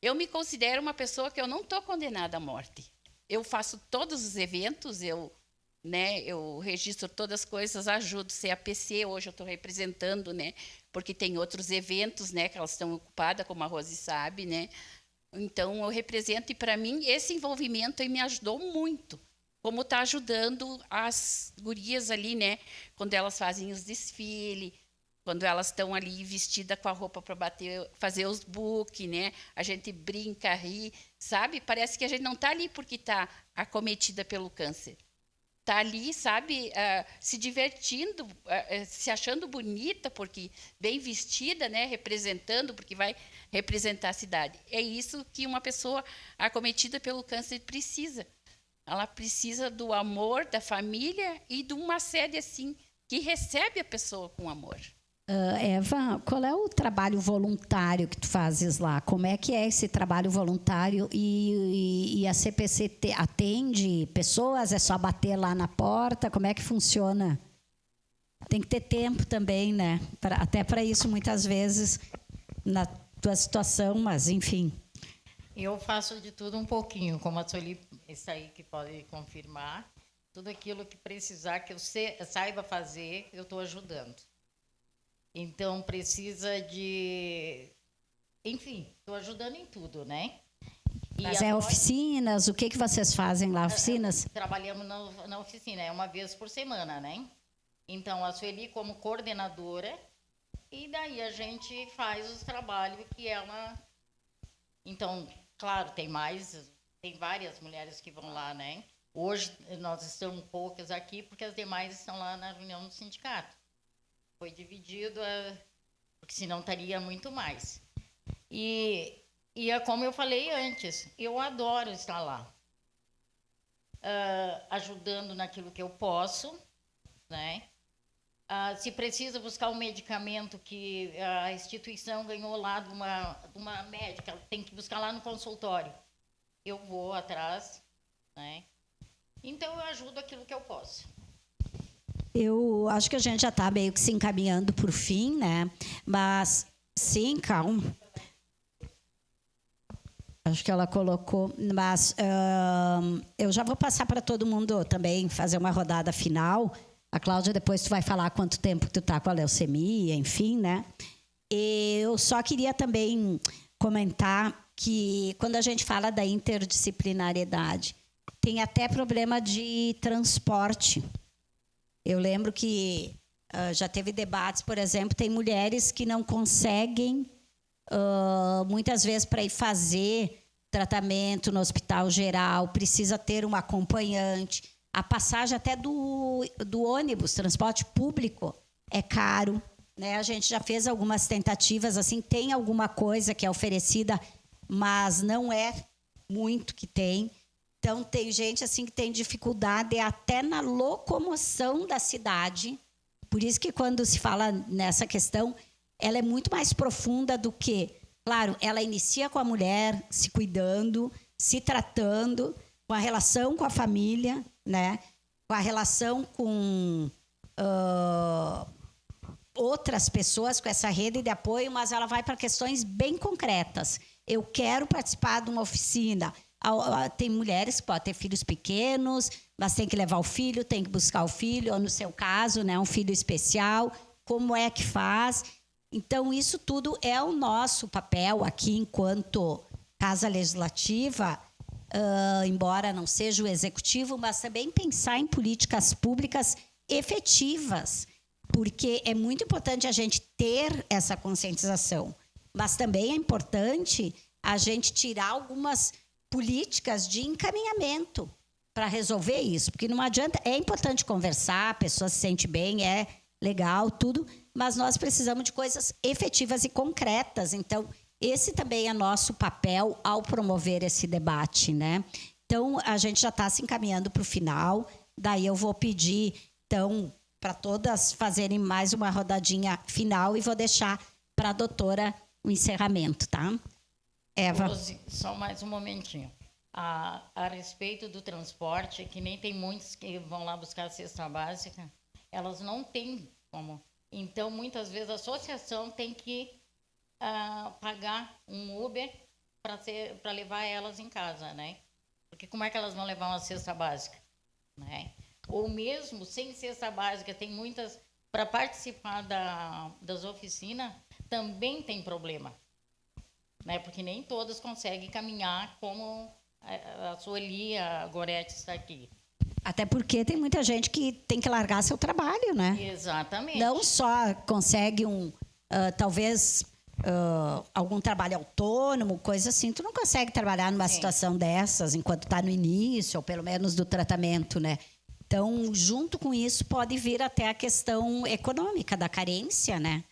eu me considero uma pessoa que eu não estou condenada à morte. Eu faço todos os eventos, eu registro todas as coisas, ajudo CAPC, hoje eu estou representando, né? Porque tem outros eventos, né? Que elas estão ocupadas, como a Rose sabe, né? Então, eu represento, e para mim, esse envolvimento me ajudou muito. Como está ajudando as gurias ali, né? Quando elas fazem os desfiles, quando elas estão ali vestidas com a roupa para fazer os book, né? A gente brinca, ri, sabe? Parece que a gente não está ali porque está acometida pelo câncer. Está ali, sabe, se divertindo, se achando bonita, porque bem vestida, né? Representando, porque vai representar a cidade. É isso que uma pessoa acometida pelo câncer precisa. Ela precisa do amor da família e de uma sede assim, que recebe a pessoa com amor. Eva, qual é o trabalho voluntário que tu fazes lá? Como é que é esse trabalho voluntário? E a CPC atende pessoas? É só bater lá na porta? Como é que funciona? Tem que ter tempo também, né? Até para isso, muitas vezes, na tua situação, mas enfim. Eu faço de tudo um pouquinho, como a Sueli, isso aí que pode confirmar. Tudo aquilo que precisar, que eu saiba fazer, eu estou ajudando. Então, precisa de... Enfim, estou ajudando em tudo, né? Mas oficinas? O que vocês fazem lá? Oficinas? Trabalhamos na oficina, é uma vez por semana, né? Então, a Sueli como coordenadora, e daí a gente faz os trabalhos que ela... Então, claro, tem várias mulheres que vão lá, né? Hoje, nós estamos poucas aqui, porque as demais estão lá na reunião do sindicato. Foi dividido, porque senão estaria muito mais. E é como eu falei antes, eu adoro estar lá, ajudando naquilo que eu posso, né? Se precisa buscar um medicamento que a instituição ganhou lá de uma médica, ela tem que buscar lá no consultório, eu vou atrás, né? Então, eu ajudo aquilo que eu posso. Eu acho que a gente já está meio que se encaminhando para o fim, né? Mas, sim, calma. Acho que ela colocou, mas eu já vou passar para todo mundo também fazer uma rodada final. A Cláudia, depois tu vai falar quanto tempo tu está com a leucemia, enfim, né? Eu só queria também comentar que quando a gente fala da interdisciplinariedade, tem até problema de transporte. Eu lembro que Já teve debates, por exemplo, tem mulheres que não conseguem, muitas vezes, para ir fazer tratamento no hospital geral, precisa ter um acompanhante. A passagem até do ônibus, transporte público, é caro, né? A gente já fez algumas tentativas, assim, tem alguma coisa que é oferecida, mas não é muito que tem. Então, tem gente assim que tem dificuldade até na locomoção da cidade. Por isso que quando se fala nessa questão, ela é muito mais profunda do que... Claro, ela inicia com a mulher se cuidando, se tratando, com a relação com a família, né? Com a relação com outras pessoas, com essa rede de apoio, mas ela vai para questões bem concretas. Eu quero participar de uma oficina. Tem mulheres que podem ter filhos pequenos, mas tem que levar o filho, tem que buscar o filho, ou no seu caso, né, um filho especial. Como é que faz? Então, isso tudo é o nosso papel aqui enquanto Casa Legislativa, embora não seja o executivo, mas também pensar em políticas públicas efetivas, porque é muito importante a gente ter essa conscientização, mas também é importante a gente tirar algumas políticas de encaminhamento para resolver isso, porque não adianta, é importante conversar, a pessoa se sente bem, é legal, tudo, mas nós precisamos de coisas efetivas e concretas. Então, esse também é nosso papel ao promover esse debate, né? Então, a gente já está se encaminhando para o final, daí eu vou pedir, então, para todas fazerem mais uma rodadinha final e vou deixar para a doutora o encerramento, tá? Eva. Rose, só mais um momentinho. A respeito do transporte, que nem tem muitos que vão lá buscar a cesta básica, elas não têm como. Então, muitas vezes, a associação tem que pagar um Uber para levar elas em casa, né? Porque como é que elas vão levar uma cesta básica? Né? Ou mesmo sem cesta básica, tem muitas... Para participar das oficinas, também tem problema. Né? Porque nem todas conseguem caminhar como a Sueli, a Gorete está aqui. Até porque tem muita gente que tem que largar seu trabalho, né? Exatamente. Não só consegue talvez algum trabalho autônomo, coisa assim. Tu não consegue trabalhar numa situação dessas enquanto está no início, ou pelo menos do tratamento, né? Então, junto com isso, pode vir até a questão econômica da carência, né?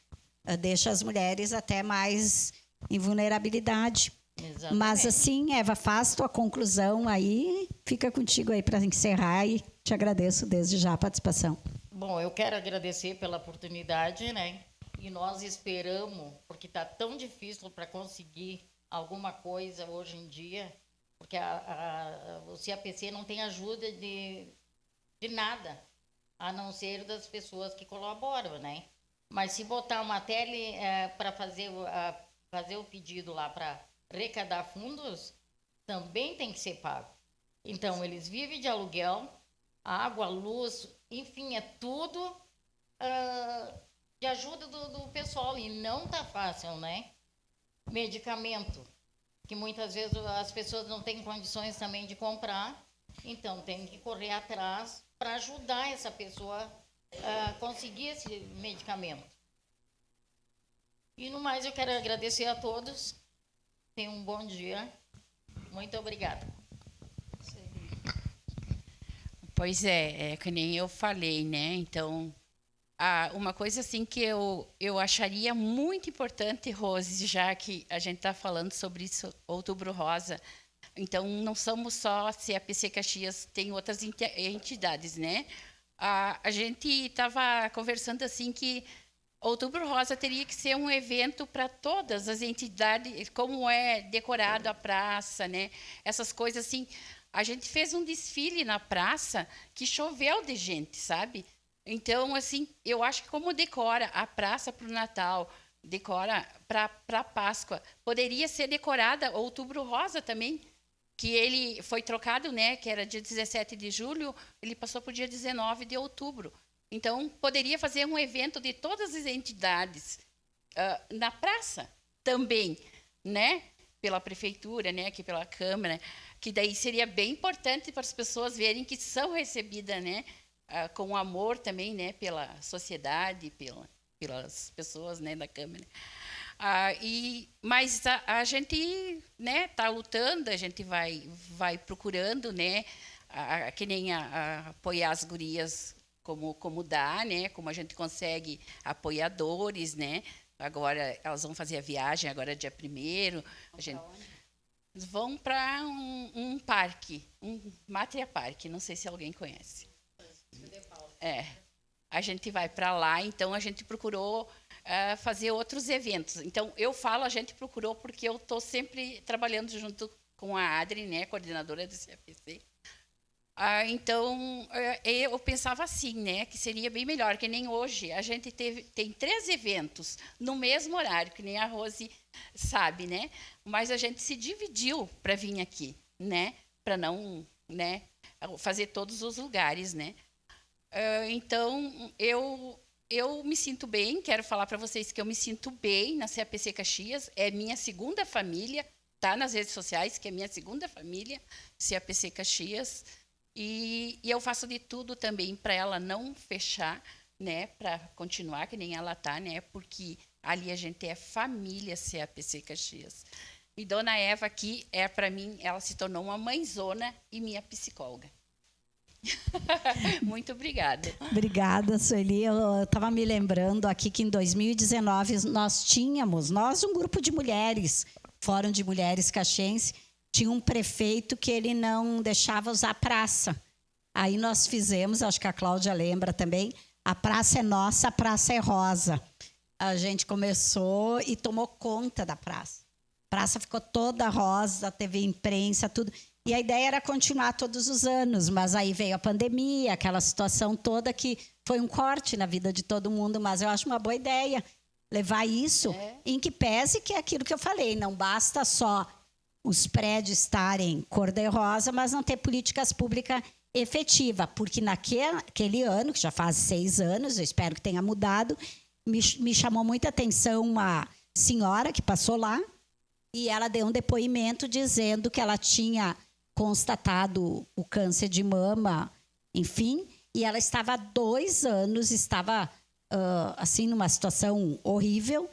Deixa as mulheres até mais em vulnerabilidade. Exatamente. Mas assim, Eva, faz tua conclusão aí, fica contigo aí para encerrar e te agradeço desde já a participação. Bom, eu quero agradecer pela oportunidade, né? E nós esperamos, porque está tão difícil para conseguir alguma coisa hoje em dia, porque o CAPC não tem ajuda de nada, a não ser das pessoas que colaboram, né? Mas se botar uma tele para fazer o pedido lá para arrecadar fundos, também tem que ser pago. Então, eles vivem de aluguel, água, luz, enfim, é tudo de ajuda do pessoal. E não está fácil, né? Medicamento, que muitas vezes as pessoas não têm condições também de comprar, então tem que correr atrás para ajudar essa pessoa a conseguir esse medicamento. E no mais, eu quero agradecer a todos. Tenham um bom dia. Muito obrigada. Pois é que nem eu falei, né? Então, uma coisa assim que eu acharia muito importante, Rose, já que a gente está falando sobre isso, Outubro Rosa. Então, não somos só CAPC Caxias, tem outras entidades, né? A gente estava conversando assim que Outubro Rosa teria que ser um evento para todas as entidades, como é decorado a praça, né? Essas coisas assim. A gente fez um desfile na praça que choveu de gente, sabe? Então, assim, eu acho que como decora a praça para o Natal, decora para a Páscoa, poderia ser decorada Outubro Rosa também, que ele foi trocado, né? Que era dia 17 de julho, ele passou para o dia 19 de outubro. Então, poderia fazer um evento de todas as entidades na praça também, né? Pela prefeitura, né? Aqui pela Câmara, que daí seria bem importante para as pessoas verem que são recebidas, né? com amor também, né, pela sociedade, pelas pessoas, né, da Câmara. Mas a gente, né, tá lutando, a gente vai procurando, né, que nem apoiar as gurias como dá, né, como a gente consegue apoiadores, né. Agora elas vão fazer a viagem, agora dia 1º. Vão para um parque, um Mátria Parque, não sei se alguém conhece. A gente vai para lá, então a gente procurou fazer outros eventos. Então, eu falo, a gente procurou porque eu estou sempre trabalhando junto com a Adri, né, coordenadora do CAPC. Então, eu pensava assim, né, que seria bem melhor, que nem hoje. A gente tem 3 eventos no mesmo horário, que nem a Rose sabe, né? Mas a gente se dividiu para vir aqui, né? Para não, né, fazer todos os lugares, né? Então, eu me sinto bem, quero falar para vocês que eu me sinto bem na CAPC Caxias, é minha segunda família, tá nas redes sociais, que é minha segunda família, CAPC Caxias. E eu faço de tudo também para ela não fechar, né, para continuar que nem ela tá, né, porque ali a gente é família CAPC Caxias. E Dona Eva aqui para mim, ela se tornou uma mãezona e minha psicóloga. Muito obrigada. Obrigada, Sueli. Eu estava me lembrando aqui que em 2019 nós um grupo de mulheres, Fórum de Mulheres Caxiense, tinha um prefeito que ele não deixava usar a praça. Aí nós fizemos, acho que a Cláudia lembra também, a praça é nossa, a praça é rosa. A gente começou e tomou conta da praça. A praça ficou toda rosa, teve imprensa, tudo. E a ideia era continuar todos os anos, mas aí veio a pandemia, aquela situação toda que foi um corte na vida de todo mundo, mas eu acho uma boa ideia levar isso, em que pese que é aquilo que eu falei, não basta só os prédios estarem cor-de-rosa, mas não ter políticas públicas efetivas, porque naquele ano, que já faz 6 anos, eu espero que tenha mudado, me chamou muita atenção uma senhora que passou lá e ela deu um depoimento dizendo que ela tinha constatado o câncer de mama, enfim, e ela estava há 2 anos, assim, numa situação horrível,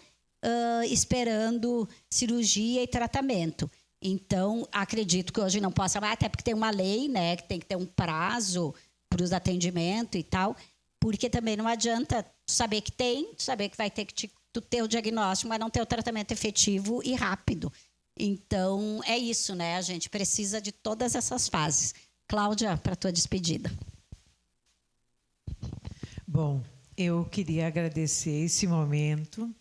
esperando cirurgia e tratamento. Então, acredito que hoje não possa mais, até porque tem uma lei, né, que tem que ter um prazo para os atendimentos e tal, porque também não adianta saber que tem, saber que vai ter que ter o diagnóstico, mas não ter o tratamento efetivo e rápido. Então, é isso, né? A gente precisa de todas essas fases. Cláudia, para a tua despedida. Bom, eu queria agradecer esse momento.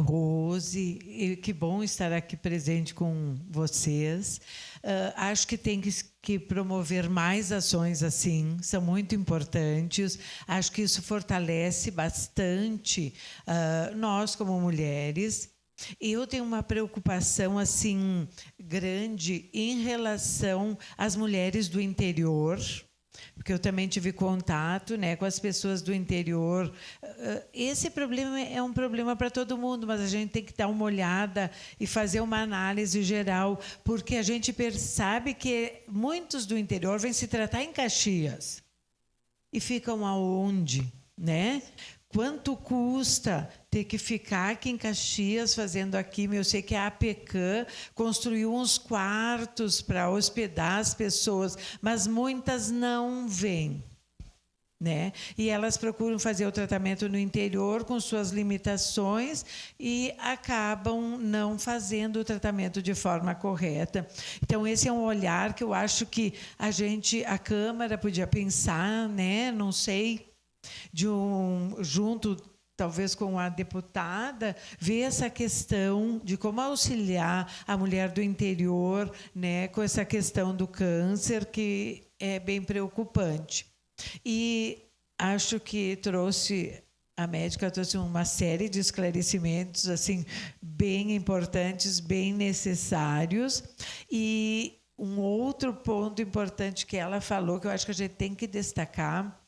Rose, que bom estar aqui presente com vocês. Acho que tem que promover mais ações assim, são muito importantes. Acho que isso fortalece bastante nós como mulheres. Eu tenho uma preocupação assim grande em relação às mulheres do interior, porque eu também tive contato, né, com as pessoas do interior. Esse problema é um problema para todo mundo, mas a gente tem que dar uma olhada e fazer uma análise geral, porque a gente percebe que muitos do interior vêm se tratar em Caxias e ficam aonde, né? Quanto custa ter que ficar aqui em Caxias fazendo aqui? Eu sei que a APECAM construiu uns quartos para hospedar as pessoas, mas muitas não vêm, né? E elas procuram fazer o tratamento no interior com suas limitações e acabam não fazendo o tratamento de forma correta. Então, esse é um olhar que eu acho que a Câmara podia pensar, né? Não sei, junto talvez com a deputada, ver essa questão de como auxiliar a mulher do interior, né, com essa questão do câncer, que é bem preocupante. E acho que a médica trouxe uma série de esclarecimentos assim, bem importantes, bem necessários. E um outro ponto importante que ela falou, que eu acho que a gente tem que destacar,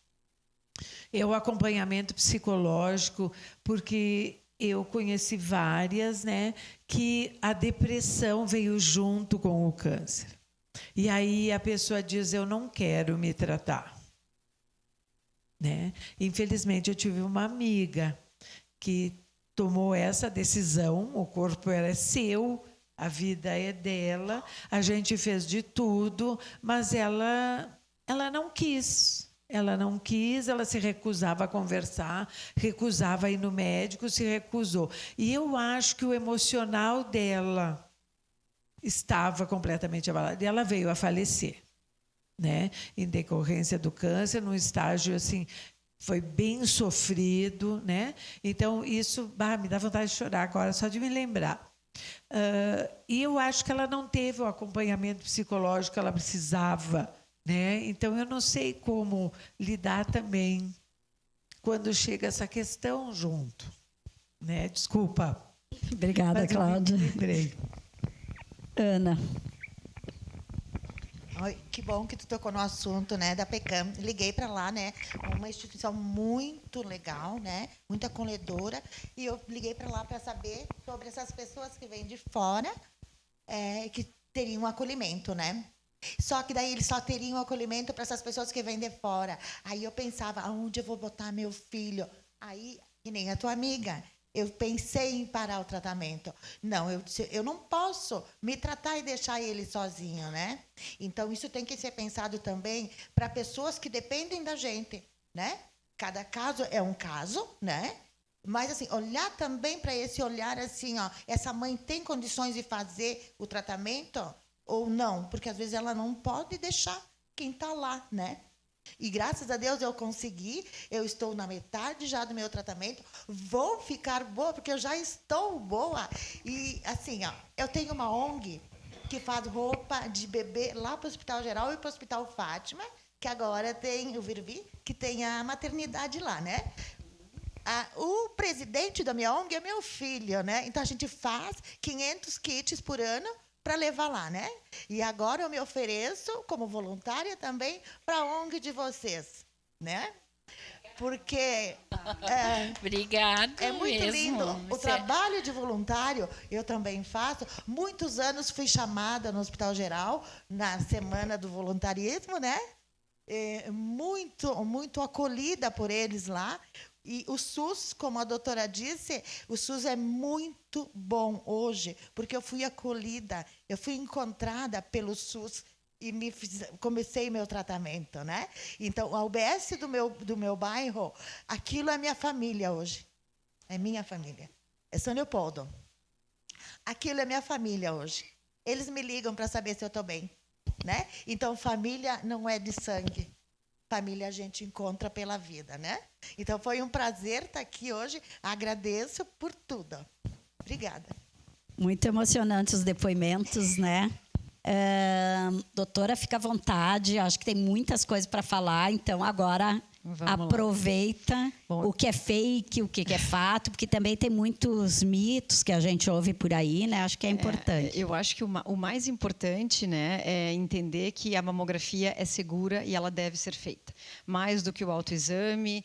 é o acompanhamento psicológico, porque eu conheci várias, né, que a depressão veio junto com o câncer. E aí a pessoa diz, eu não quero me tratar. né? Infelizmente, eu tive uma amiga que tomou essa decisão, o corpo era seu, a vida é dela, a gente fez de tudo, mas ela não quis. Ela não quis, ela se recusava a conversar, recusava a ir no médico, se recusou. E eu acho que o emocional dela estava completamente abalado. E ela veio a falecer, né? Em decorrência do câncer, num estágio assim, foi bem sofrido, né? Então, isso me dá vontade de chorar agora, só de me lembrar. E eu acho que ela não teve o acompanhamento psicológico que ela precisava, né? Então, eu não sei como lidar também quando chega essa questão junto, né? Desculpa. Obrigada, Cláudia. Lembrei. Ana. Oi, que bom que tu tocou no assunto, né, da PECAM. Liguei para lá, né, uma instituição muito legal, né, muito acolhedora, e eu liguei para lá para saber sobre essas pessoas que vêm de fora, que teriam acolhimento, né. Só que daí eles só teriam acolhimento para essas pessoas que vêm de fora. Aí eu pensava, aonde eu vou botar meu filho? Aí, que nem a tua amiga, eu pensei em parar o tratamento. Não, eu não posso me tratar e deixar ele sozinho, né? Então, isso tem que ser pensado também para pessoas que dependem da gente, né? Cada caso é um caso, né? Mas, assim, olhar também para esse olhar assim, ó, essa mãe tem condições de fazer o tratamento ou não? Porque, às vezes, ela não pode deixar quem está lá, né? E, graças a Deus, eu consegui. Eu estou na metade já do meu tratamento. Vou ficar boa, porque eu já estou boa. E, assim, ó, eu tenho uma ONG que faz roupa de bebê lá para o Hospital Geral e para o Hospital Fátima, que agora tem o Virvi, que tem a maternidade lá, né? O presidente da minha ONG é meu filho, né? Então, a gente faz 500 kits por ano para levar lá, né? E agora eu me ofereço como voluntária também para a ONG de vocês, né? Porque Obrigada. é muito mesmo. lindo. O trabalho de voluntário eu também faço. Muitos anos fui chamada no Hospital Geral na Semana do Voluntarismo, né? Muito acolhida por eles lá. E o SUS, como a doutora disse, o SUS é muito bom hoje, porque eu fui acolhida, eu fui encontrada pelo SUS e comecei meu tratamento, né? Então, a UBS do meu bairro, aquilo é minha família hoje. É minha família. É São Leopoldo. Aquilo é minha família hoje. Eles me ligam para saber se eu estou bem, né? Então, família não é de sangue. Família a gente encontra pela vida, né? Então, foi um prazer estar aqui hoje. Agradeço por tudo. Obrigada. Muito emocionantes os depoimentos, né? Doutora, fica à vontade. Acho que tem muitas coisas para falar. Então, agora, aproveita o que é fake, o que é fato, porque também tem muitos mitos que a gente ouve por aí, né? Acho que é importante. Eu acho que o mais importante, né, é entender que a mamografia é segura e ela deve ser feita. Mais do que o autoexame,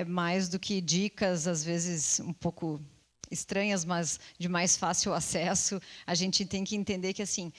mais do que dicas, às vezes, um pouco estranhas, mas de mais fácil acesso. A gente tem que entender que, assim,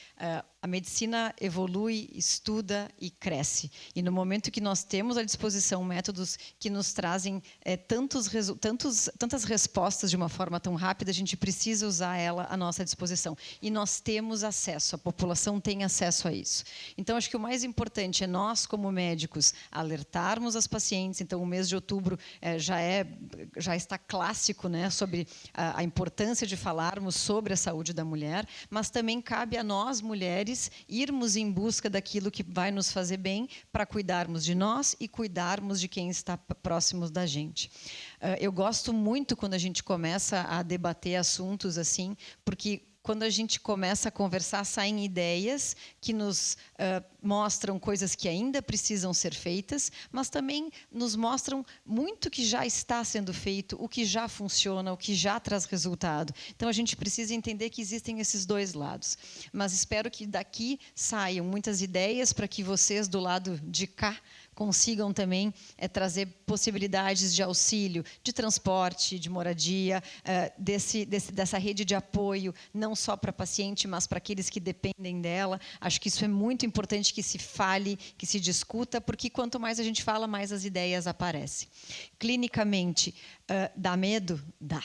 a medicina evolui, estuda e cresce. E no momento que nós temos à disposição métodos que nos trazem tantas respostas de uma forma tão rápida, a gente precisa usar ela à nossa disposição. E nós temos acesso, a população tem acesso a isso. Então, acho que o mais importante é nós, como médicos, alertarmos as pacientes. Então, o mês de outubro já está clássico, né, sobre a importância de falarmos sobre a saúde da mulher, mas também cabe a nós, mulheres, irmos em busca daquilo que vai nos fazer bem para cuidarmos de nós e cuidarmos de quem está próximo da gente. Eu gosto muito quando a gente começa a debater assuntos assim, porque quando a gente começa a conversar, saem ideias que nos mostram coisas que ainda precisam ser feitas, mas também nos mostram muito que já está sendo feito, o que já funciona, o que já traz resultado. Então, a gente precisa entender que existem esses dois lados. Mas espero que daqui saiam muitas ideias para que vocês, do lado de cá, consigam também trazer possibilidades de auxílio, de transporte, de moradia, dessa rede de apoio, não só para paciente, mas para aqueles que dependem dela. Acho que isso é muito importante que se fale, que se discuta, porque quanto mais a gente fala, mais as ideias aparecem. Clinicamente, dá medo? Dá.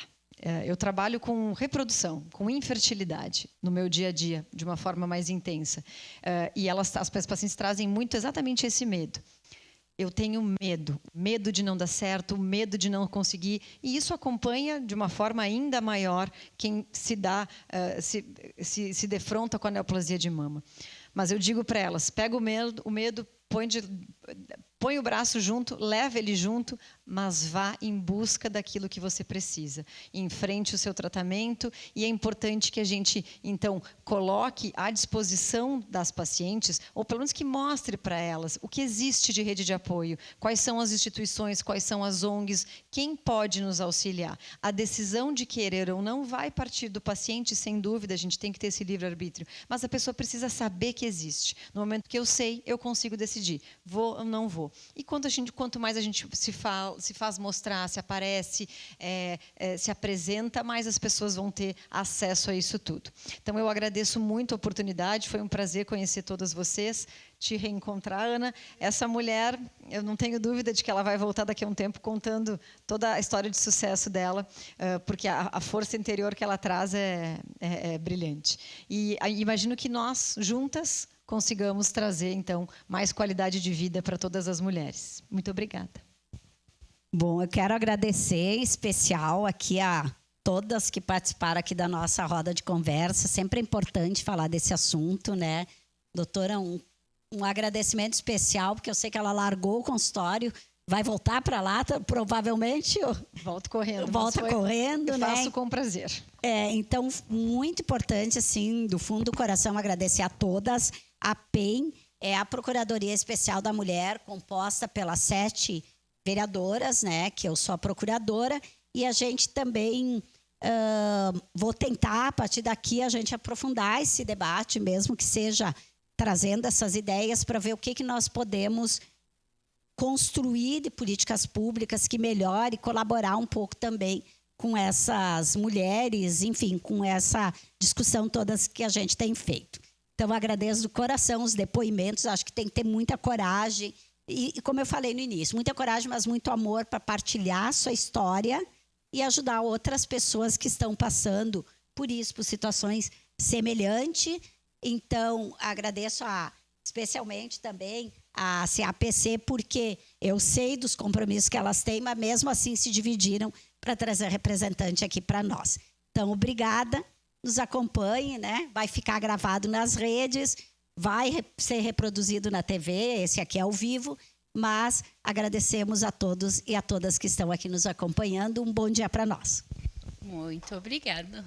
Eu trabalho com reprodução, com infertilidade no meu dia a dia, de uma forma mais intensa. E as pacientes trazem muito exatamente esse medo. Eu tenho medo de não dar certo, medo de não conseguir, e isso acompanha de uma forma ainda maior quem se defronta com a neoplasia de mama. Mas eu digo para elas, pega o medo, põe o braço junto, leva ele junto, mas vá em busca daquilo que você precisa. Enfrente o seu tratamento, e é importante que a gente, então, coloque à disposição das pacientes, ou pelo menos que mostre para elas o que existe de rede de apoio, quais são as instituições, quais são as ONGs, quem pode nos auxiliar. A decisão de querer ou não vai partir do paciente, sem dúvida, a gente tem que ter esse livre-arbítrio, mas a pessoa precisa saber que existe. No momento que eu sei, eu consigo decidir, vou ou não vou. E quanto mais a gente se faz mostrar, se aparece, se apresenta, mais as pessoas vão ter acesso a isso tudo. Então, eu agradeço muito a oportunidade, foi um prazer conhecer todas vocês, te reencontrar, Ana. Essa mulher, eu não tenho dúvida de que ela vai voltar daqui a um tempo contando toda a história de sucesso dela, porque a força interior que ela traz é brilhante. E imagino que nós, juntas, consigamos trazer, então, mais qualidade de vida para todas as mulheres. Muito obrigada. Bom, eu quero agradecer em especial aqui a todas que participaram aqui da nossa roda de conversa. Sempre é importante falar desse assunto, né? Doutora, um agradecimento especial, porque eu sei que ela largou o consultório, vai voltar para lá, provavelmente. Volto correndo. Volta correndo, né? Faço com prazer. Então, muito importante, assim, do fundo do coração, agradecer a todas. A PEN é a Procuradoria Especial da Mulher, composta pelas 7 vereadoras, né? Que eu sou a procuradora. E a gente também... vou tentar, a partir daqui, a gente aprofundar esse debate, mesmo que seja trazendo essas ideias para ver o que nós podemos construir de políticas públicas que melhore e colaborar um pouco também com essas mulheres, enfim, com essa discussão todas que a gente tem feito. Então, agradeço do coração os depoimentos, acho que tem que ter muita coragem e, como eu falei no início, muita coragem, mas muito amor para partilhar a sua história e ajudar outras pessoas que estão passando por isso, por situações semelhantes. Então, agradeço especialmente também a CAPC, porque eu sei dos compromissos que elas têm, mas mesmo assim se dividiram para trazer representante aqui para nós. Então, obrigada, nos acompanhe, né? Vai ficar gravado nas redes, vai ser reproduzido na TV, esse aqui é ao vivo, mas agradecemos a todos e a todas que estão aqui nos acompanhando. Um bom dia para nós. Muito obrigada.